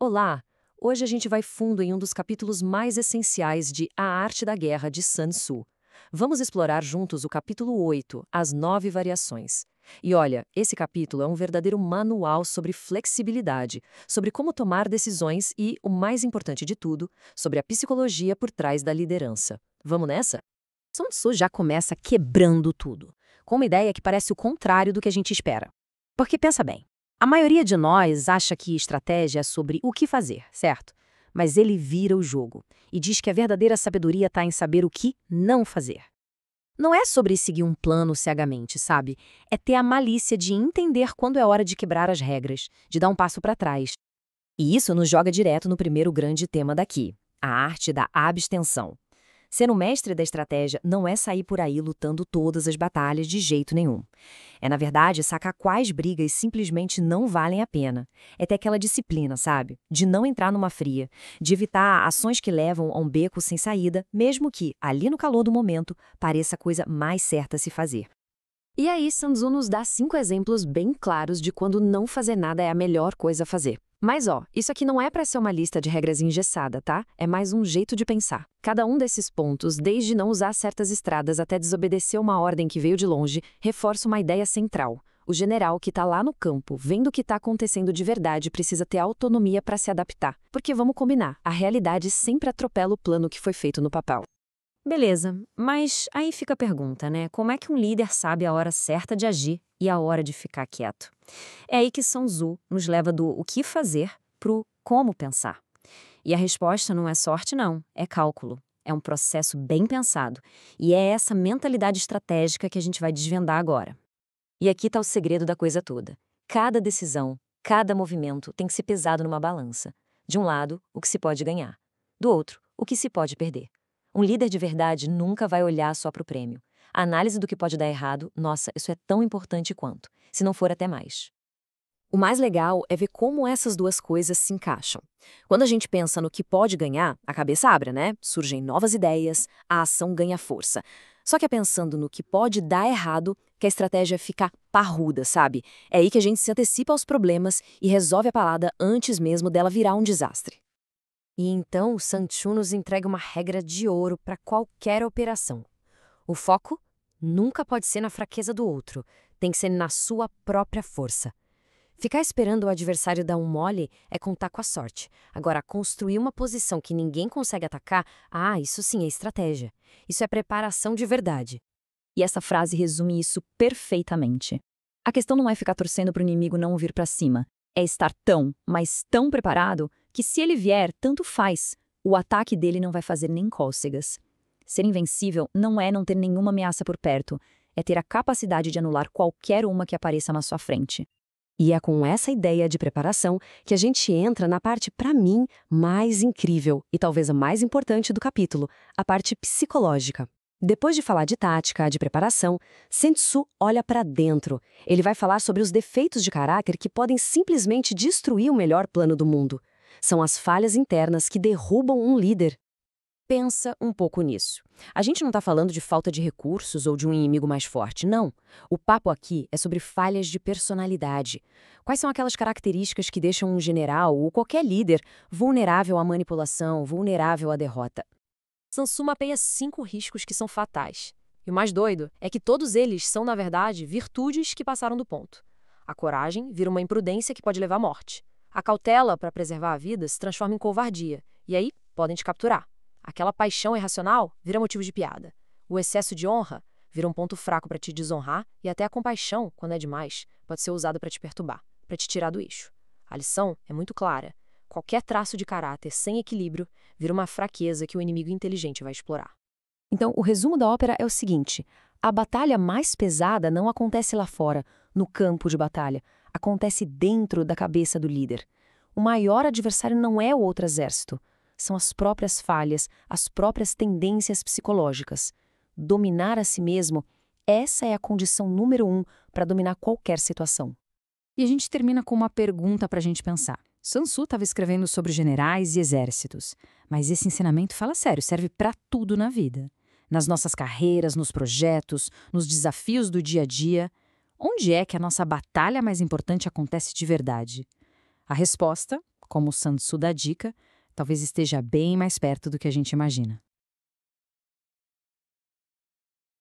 Olá! Hoje a gente vai fundo em um dos capítulos mais essenciais de A Arte da Guerra de Sun Tzu. Vamos explorar juntos o capítulo 8, As 9 Variações. E olha, esse capítulo é um verdadeiro manual sobre flexibilidade, sobre como tomar decisões e, o mais importante de tudo, sobre a psicologia por trás da liderança. Vamos nessa? Sun Tzu já começa quebrando tudo, com uma ideia que parece o contrário do que a gente espera. Porque pensa bem, a maioria de nós acha que estratégia é sobre o que fazer, certo? Mas ele vira o jogo e diz que a verdadeira sabedoria está em saber o que não fazer. Não é sobre seguir um plano cegamente, sabe? É ter a malícia de entender quando é hora de quebrar as regras, de dar um passo para trás. E isso nos joga direto no primeiro grande tema daqui, a arte da abstenção. Ser um mestre da estratégia não é sair por aí lutando todas as batalhas de jeito nenhum. É, na verdade, sacar quais brigas simplesmente não valem a pena. É ter aquela disciplina, sabe? De não entrar numa fria, de evitar ações que levam a um beco sem saída, mesmo que, ali no calor do momento, pareça a coisa mais certa a se fazer. E aí, Sun Tzu nos dá 5 exemplos bem claros de quando não fazer nada é a melhor coisa a fazer. Mas isso aqui não é para ser uma lista de regras engessada, tá? É mais um jeito de pensar. Cada um desses pontos, desde não usar certas estradas até desobedecer uma ordem que veio de longe, reforça uma ideia central. O general que está lá no campo, vendo o que está acontecendo de verdade, precisa ter autonomia para se adaptar. Porque vamos combinar, a realidade sempre atropela o plano que foi feito no papel. Beleza, mas aí fica a pergunta, né? Como é que um líder sabe a hora certa de agir e a hora de ficar quieto? É aí que Sun Tzu nos leva do o que fazer pro como pensar. E a resposta não é sorte, não, é cálculo. É um processo bem pensado. E é essa mentalidade estratégica que a gente vai desvendar agora. E aqui está o segredo da coisa toda. Cada decisão, cada movimento tem que ser pesado numa balança. De um lado, o que se pode ganhar. Do outro, o que se pode perder. Um líder de verdade nunca vai olhar só para o prêmio. A análise do que pode dar errado, nossa, isso é tão importante quanto, se não for até mais. O mais legal é ver como essas duas coisas se encaixam. Quando a gente pensa no que pode ganhar, a cabeça abre, né? Surgem novas ideias, a ação ganha força. Só que é pensando no que pode dar errado que a estratégia fica parruda, sabe? É aí que a gente se antecipa aos problemas e resolve a parada antes mesmo dela virar um desastre. E então o Sun Tzu nos entrega uma regra de ouro para qualquer operação. O foco nunca pode ser na fraqueza do outro, tem que ser na sua própria força. Ficar esperando o adversário dar um mole é contar com a sorte. Agora, construir uma posição que ninguém consegue atacar, isso sim é estratégia. Isso é preparação de verdade. E essa frase resume isso perfeitamente. A questão não é ficar torcendo para o inimigo não vir para cima. É estar tão, mas tão preparado que se ele vier, tanto faz. O ataque dele não vai fazer nem cócegas. Ser invencível não é não ter nenhuma ameaça por perto. É ter a capacidade de anular qualquer uma que apareça na sua frente. E é com essa ideia de preparação que a gente entra na parte, para mim, mais incrível e talvez a mais importante do capítulo, a parte psicológica. Depois de falar de tática, de preparação, Sun Tzu olha para dentro. Ele vai falar sobre os defeitos de caráter que podem simplesmente destruir o melhor plano do mundo. São as falhas internas que derrubam um líder. Pensa um pouco nisso. A gente não está falando de falta de recursos ou de um inimigo mais forte, não. O papo aqui é sobre falhas de personalidade. Quais são aquelas características que deixam um general ou qualquer líder vulnerável à manipulação, vulnerável à derrota? Sun Tzu mapeia 5 riscos que são fatais. E o mais doido é que todos eles são, na verdade, virtudes que passaram do ponto. A coragem vira uma imprudência que pode levar à morte. A cautela para preservar a vida se transforma em covardia. E aí, podem te capturar. Aquela paixão irracional vira motivo de piada. O excesso de honra vira um ponto fraco para te desonrar e até a compaixão, quando é demais, pode ser usada para te perturbar, para te tirar do eixo. A lição é muito clara. Qualquer traço de caráter sem equilíbrio vira uma fraqueza que o inimigo inteligente vai explorar. Então, o resumo da ópera é o seguinte: a batalha mais pesada não acontece lá fora, no campo de batalha. Acontece dentro da cabeça do líder. O maior adversário não é o outro exército. São as próprias falhas, as próprias tendências psicológicas. Dominar a si mesmo, essa é a condição número 1 para dominar qualquer situação. E a gente termina com uma pergunta para a gente pensar. Sun Tzu estava escrevendo sobre generais e exércitos, mas esse ensinamento, fala sério, serve para tudo na vida. Nas nossas carreiras, nos projetos, nos desafios do dia a dia. Onde é que a nossa batalha mais importante acontece de verdade? A resposta, como o Sun Tzu dá dica, talvez esteja bem mais perto do que a gente imagina.